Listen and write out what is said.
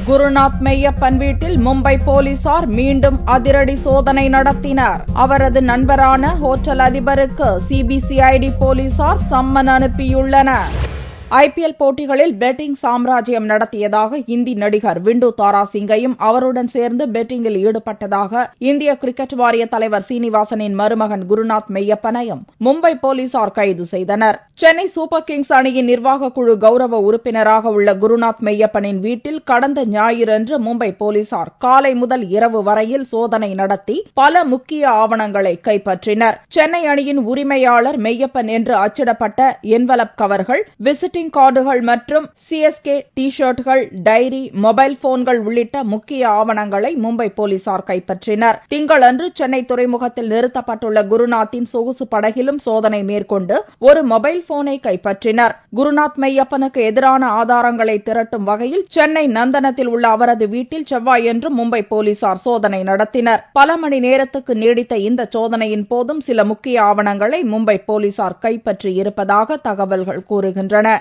குருநாத் மெய்யப்பன் வீட்டில் மும்பை போலீசார் மீண்டும் அதிரடி சோதனை நடத்தினர். அவரது நண்பரான ஹோட்டல் அதிபருக்கு சிபிசிஐடி போலீசார் சம்மன் அனுப்பியுள்ளனர். IPL போட்டிகளில் பெட்டிங் சாம்ராஜ்யம் நடத்தியதாக இந்தி நடிகர் விண்டு தாரா சிங்கையும் அவருடன் சேர்ந்து பெட்டிங்கில் ஈடுபட்டதாக இந்திய கிரிக்கெட் வாரிய தலைவர் சீனிவாசனின் மருமகன் குருநாத் மெய்யப்பனையும் மும்பை போலீசார் கைது செய்தனர். சென்னை சூப்பர் கிங்ஸ் அணியின் நிர்வாக குழு கௌரவ உறுப்பினராக உள்ள குருநாத் மெய்யப்பனின் வீட்டில் கடந்த ஞாயிறன்று மும்பை போலீசார் காலை முதல் இரவு வரையில் சோதனை நடத்தி பல முக்கிய ஆவணங்களை கைப்பற்றினர். சென்னை அணியின் உரிமையாளர் மெய்யப்பன் என்று அச்சிடப்பட்ட என்வலப் கவர்கள், விசிட்டிங் கார்டுகள் மற்றும் CSK டி-ஷர்ட்கள், டைரி, மொபைல் போன்கள் உள்ளிட்ட முக்கிய ஆவணங்களை மும்பை போலீசார் கைப்பற்றினர். திங்களன்று சென்னை துறைமுகத்தில் நிறுத்தப்பட்டுள்ள குருநாத்தின் சொகுசு படகிலும் சோதனை மேற்கொண்டு ஒரு மொபைல் போனை கைப்பற்றினர். குருநாத் மெய்யப்பனுக்கு எதிரான ஆதாரங்களை திரட்டும் வகையில் சென்னை நந்தனத்தில் உள்ள அவரது வீட்டில் செவ்வாயன்று மும்பை போலீசார் சோதனை நடத்தினர். பல மணி நேரத்துக்கு நீடித்த இந்த சோதனையின் போதும் சில முக்கிய ஆவணங்களை மும்பை போலீசார் கைப்பற்றி இருப்பதாக தகவல்கள் கூறுகின்றன.